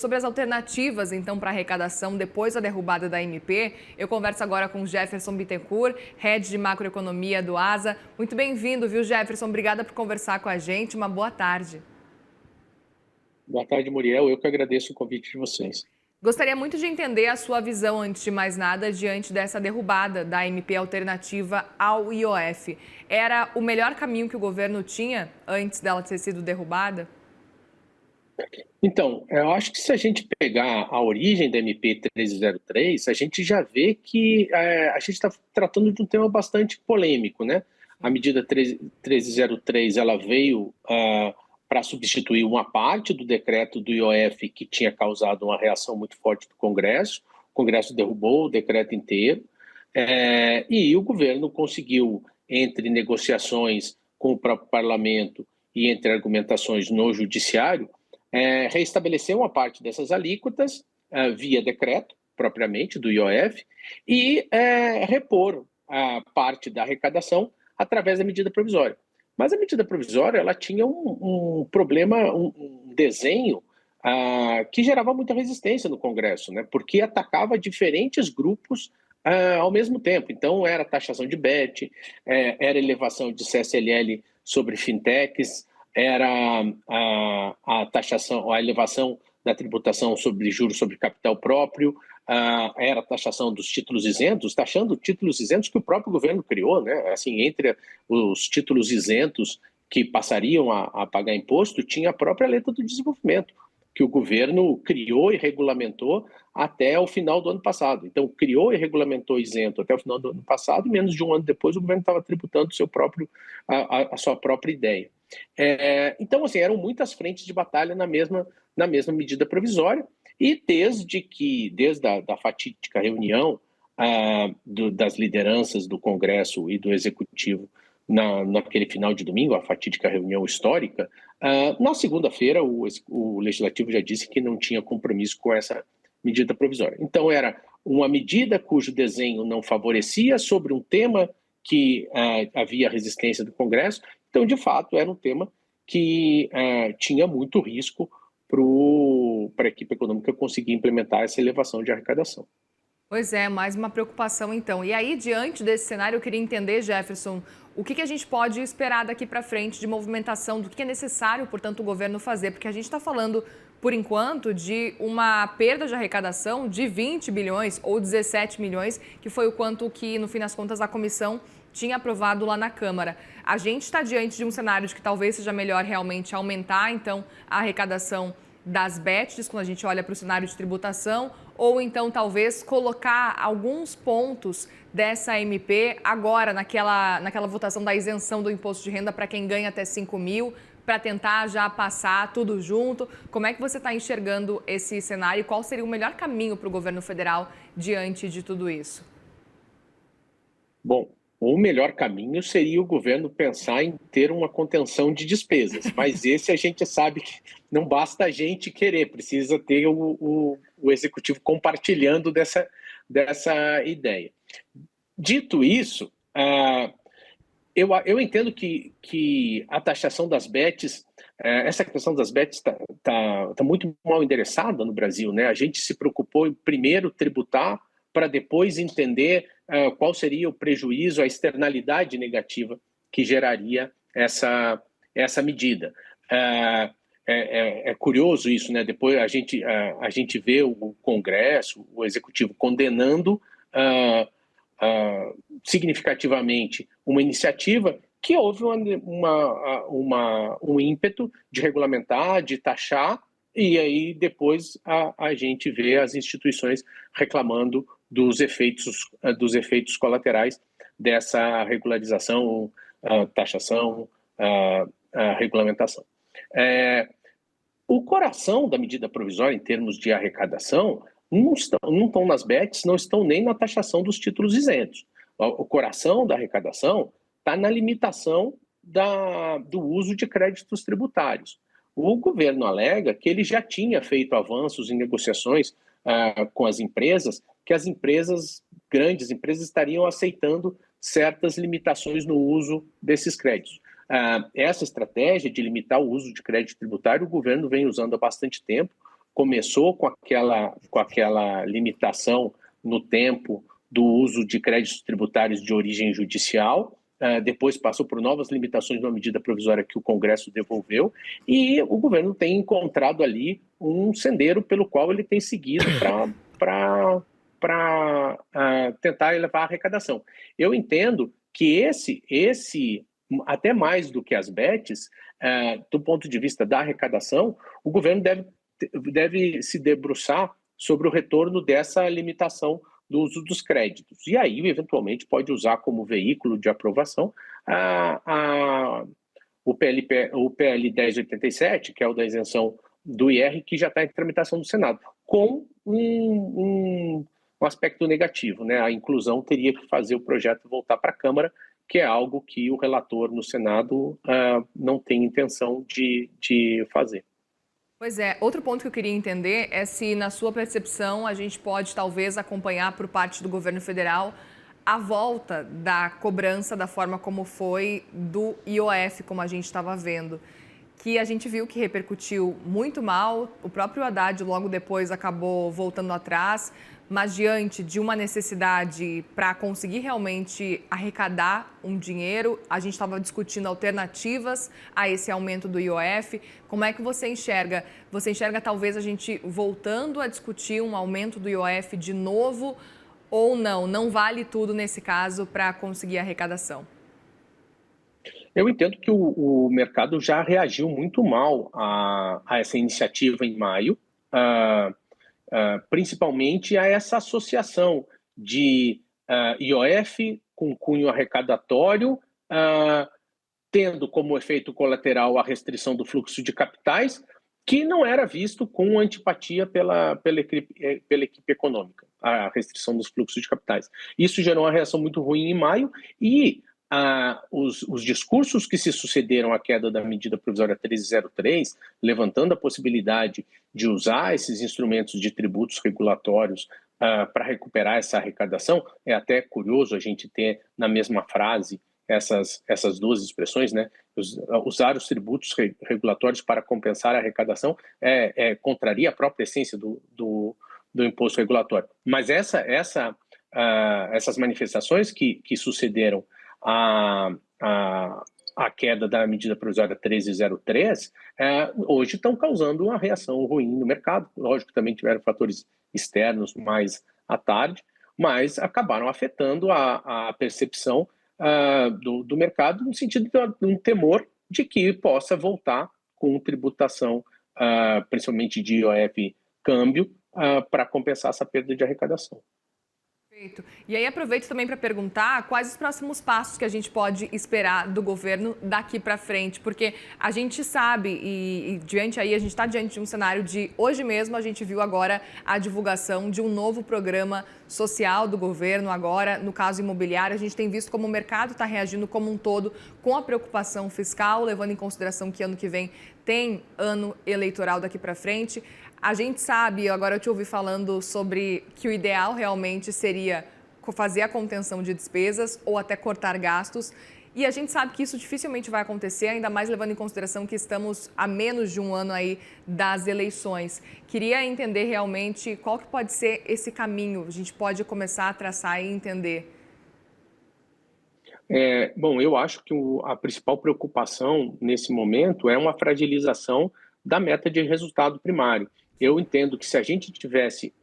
Sobre as alternativas, então, para arrecadação depois da derrubada da MP, eu converso agora com Jefferson Bittencourt, Head de Macroeconomia do ASA. Muito bem-vindo, viu, Jefferson? Obrigada por conversar com a gente. Uma boa tarde. Boa tarde, Muriel. Eu que agradeço o convite de vocês. Gostaria muito de entender a sua visão, antes de mais nada, diante dessa derrubada da MP alternativa ao IOF. Era o melhor caminho que o governo tinha antes dela ter sido derrubada? Então, eu acho que se a gente pegar a origem da MP 1303, a gente já vê que a gente está tratando de um tema bastante polêmico, né? A medida 1303 ela veio para substituir uma parte do decreto do IOF que tinha causado uma reação muito forte do Congresso. O Congresso derrubou o decreto inteiro e o governo conseguiu, entre negociações com o próprio parlamento e entre argumentações no judiciário, reestabelecer uma parte dessas alíquotas via decreto, propriamente, do IOF, e repor a parte da arrecadação através da medida provisória. Mas a medida provisória ela tinha um problema, um desenho que gerava muita resistência no Congresso, né? Porque atacava diferentes grupos ao mesmo tempo. Então, era taxação de BET, era elevação de CSLL sobre fintechs, era a taxação, a elevação da tributação sobre juros sobre capital próprio, era a taxação dos títulos isentos, taxando títulos isentos que o próprio governo criou, né? Assim, entre os títulos isentos que passariam a pagar imposto, tinha a própria letra do desenvolvimento, que o governo criou e regulamentou até o final do ano passado. Então, criou e regulamentou isento até o final do ano passado, e menos de um ano depois o governo estava tributando a sua própria ideia. Então, assim, eram muitas frentes de batalha na mesma medida provisória, e desde a fatídica reunião das lideranças do Congresso e do Executivo naquele final de domingo, a fatídica reunião histórica, na segunda-feira o Legislativo já disse que não tinha compromisso com essa medida provisória. Então, era uma medida cujo desenho não favorecia sobre um tema que havia resistência do Congresso. Então, de fato, era um tema que tinha muito risco para a equipe econômica conseguir implementar essa elevação de arrecadação. Pois é, mais uma preocupação então. E aí, diante desse cenário, eu queria entender, Jefferson, o que a gente pode esperar daqui para frente de movimentação, do que é necessário, portanto, o governo fazer? Porque a gente está falando, por enquanto, de uma perda de arrecadação de 20 bilhões ou 17 milhões, que foi o quanto que, no fim das contas, a comissão tinha aprovado lá na Câmara. A gente está diante de um cenário de que talvez seja melhor realmente aumentar, então, a arrecadação das BETs, quando a gente olha para o cenário de tributação, ou então talvez colocar alguns pontos dessa MP agora naquela votação da isenção do imposto de renda para quem ganha até 5 mil, para tentar já passar tudo junto. Como é que você está enxergando esse cenário e qual seria o melhor caminho para o governo federal diante de tudo isso? Bom, o melhor caminho seria o governo pensar em ter uma contenção de despesas, mas esse a gente sabe que não basta a gente querer, precisa ter o executivo compartilhando dessa ideia. Dito isso, eu entendo que a taxação das BETs, essa questão das BETs está muito mal endereçada no Brasil, né? A gente se preocupou em primeiro tributar para depois entender qual seria o prejuízo, a externalidade negativa que geraria essa medida. É curioso isso, né? Depois a gente vê o Congresso, o Executivo condenando significativamente uma iniciativa que houve um ímpeto de regulamentar, de taxar, e aí depois a gente vê as instituições reclamando dos efeitos colaterais dessa regularização, taxação, regulamentação. O coração da medida provisória, em termos de arrecadação, não estão nas BETs, não estão nem na taxação dos títulos isentos. O coração da arrecadação está na limitação do uso de créditos tributários. O governo alega que ele já tinha feito avanços em negociações com as empresas, que as grandes empresas estariam aceitando certas limitações no uso desses créditos. Essa estratégia de limitar o uso de crédito tributário, o governo vem usando há bastante tempo. começou com aquela limitação no tempo do uso de créditos tributários de origem judicial, depois passou por novas limitações numa medida provisória que o Congresso devolveu, e o governo tem encontrado ali um sendeiro pelo qual ele tem seguido para tentar elevar a arrecadação. Eu entendo que esse até mais do que as bets, do ponto de vista da arrecadação, o governo deve se debruçar sobre o retorno dessa limitação do uso dos créditos. E aí, eventualmente, pode usar como veículo de aprovação o PL 1087, que é o da isenção do IR, que já está em tramitação do Senado, com um aspecto negativo, né? A inclusão teria que fazer o projeto voltar para a Câmara, que é algo que o relator no Senado não tem intenção de fazer. Pois é, outro ponto que eu queria entender é se, na sua percepção, a gente pode talvez acompanhar por parte do governo federal a volta da cobrança da forma como foi do IOF, como a gente estava vendo, que a gente viu que repercutiu muito mal, o próprio Haddad logo depois acabou voltando atrás, mas diante de uma necessidade para conseguir realmente arrecadar um dinheiro, a gente estava discutindo alternativas a esse aumento do IOF. Como é que você enxerga? Você enxerga talvez a gente voltando a discutir um aumento do IOF de novo ou não? Não vale tudo nesse caso para conseguir arrecadação? Eu entendo que o mercado já reagiu muito mal a essa iniciativa em maio, principalmente a essa associação de IOF com cunho arrecadatório, tendo como efeito colateral a restrição do fluxo de capitais, que não era visto com antipatia pela equipe econômica, a restrição dos fluxos de capitais. Isso gerou uma reação muito ruim em maio e os discursos que se sucederam à queda da medida provisória 1303, levantando a possibilidade de usar esses instrumentos de tributos regulatórios para recuperar essa arrecadação, é até curioso a gente ter na mesma frase essas duas expressões, né? Usar os tributos regulatórios para compensar a arrecadação contraria a própria essência do imposto regulatório. Mas essas manifestações que sucederam a queda da medida provisória 1303, hoje estão causando uma reação ruim no mercado. Lógico que também tiveram fatores externos mais à tarde, mas acabaram afetando a percepção do mercado no sentido de um temor de que possa voltar com tributação, principalmente de IOF câmbio, para compensar essa perda de arrecadação. Perfeito. E aí aproveito também para perguntar quais os próximos passos que a gente pode esperar do governo daqui para frente, porque a gente sabe a gente está diante de um cenário de hoje mesmo a gente viu agora a divulgação de um novo programa social do governo agora, no caso imobiliário, a gente tem visto como o mercado está reagindo como um todo com a preocupação fiscal, levando em consideração que ano que vem tem ano eleitoral daqui para frente. A gente sabe, agora eu te ouvi falando sobre que o ideal realmente seria fazer a contenção de despesas ou até cortar gastos. E a gente sabe que isso dificilmente vai acontecer, ainda mais levando em consideração que estamos a menos de um ano aí das eleições. Queria entender realmente qual que pode ser esse caminho, a gente pode começar a traçar e entender. Bom, eu acho que a principal preocupação nesse momento é uma fragilização da meta de resultado primário. Eu entendo que se a gente tivesse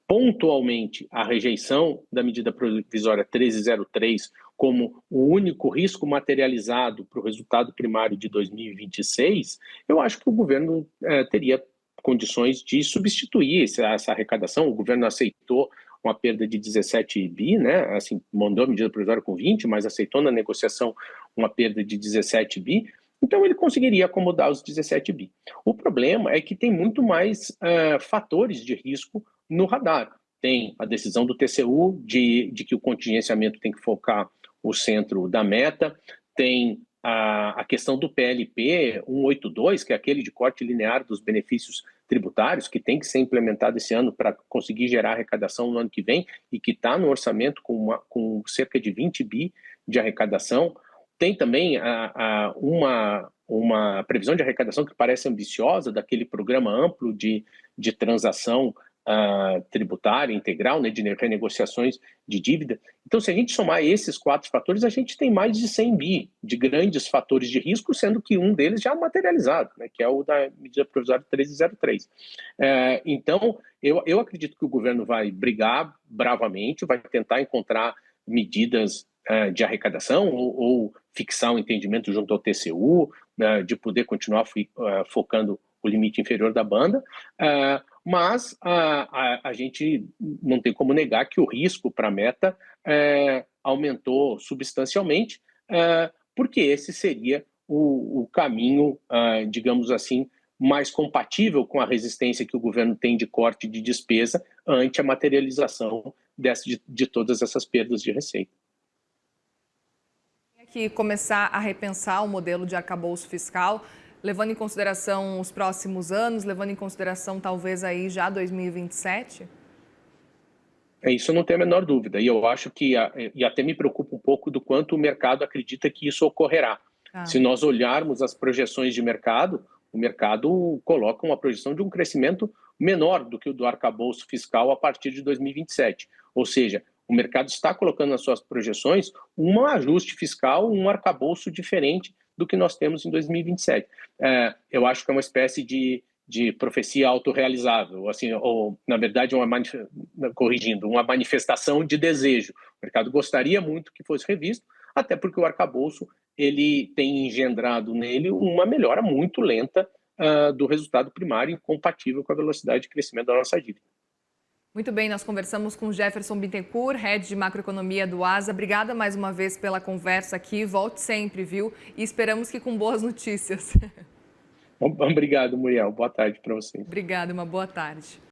pontualmente a rejeição da medida provisória 1303 como o único risco materializado para o resultado primário de 2026, eu acho que o governo teria condições de substituir essa arrecadação. O governo aceitou uma perda de 17 bi, né? Assim, mandou a medida provisória com 20, mas aceitou na negociação uma perda de 17 bi. Então, ele conseguiria acomodar os 17 bi. O problema é que tem muito mais fatores de risco no radar. Tem a decisão do TCU de que o contingenciamento tem que focar o centro da meta, tem a questão do PLP 182, que é aquele de corte linear dos benefícios tributários, que tem que ser implementado esse ano para conseguir gerar arrecadação no ano que vem e que está no orçamento com cerca de 20 bi de arrecadação. Tem também uma previsão de arrecadação que parece ambiciosa, daquele programa amplo de transação tributária integral, né, de renegociações de dívida. Então, se a gente somar esses 4 fatores, a gente tem mais de 100 bi de grandes fatores de risco, sendo que um deles já materializado, né, que é o da medida provisória 1303. Então, eu acredito que o governo vai brigar bravamente, vai tentar encontrar medidas de arrecadação ou fixar um entendimento junto ao TCU, de poder continuar focando o limite inferior da banda, mas a gente não tem como negar que o risco para a meta aumentou substancialmente, porque esse seria o caminho, digamos assim, mais compatível com a resistência que o governo tem de corte de despesa ante a materialização de todas essas perdas de receita. Tem que começar a repensar o modelo de arcabouço fiscal, levando em consideração os próximos anos, levando em consideração talvez aí já 2027? Isso eu não tenho a menor dúvida, e eu acho que, e até me preocupa um pouco do quanto o mercado acredita que isso ocorrerá. Se nós olharmos as projeções de mercado, o mercado coloca uma projeção de um crescimento menor do que o do arcabouço fiscal a partir de 2027. Ou seja, o mercado está colocando nas suas projeções um ajuste fiscal, um arcabouço diferente do que nós temos em 2027. Eu acho que é uma espécie de profecia autorrealizável, assim, ou, na verdade, uma manifestação de desejo. O mercado gostaria muito que fosse revisto, até porque o arcabouço ele tem engendrado nele uma melhora muito lenta do resultado primário, incompatível com a velocidade de crescimento da nossa dívida. Muito bem, nós conversamos com Jefferson Bittencourt, head de macroeconomia do ASA. Obrigada mais uma vez pela conversa aqui. Volte sempre, viu? E esperamos que com boas notícias. Obrigado, Muriel. Boa tarde para você. Obrigada, uma boa tarde.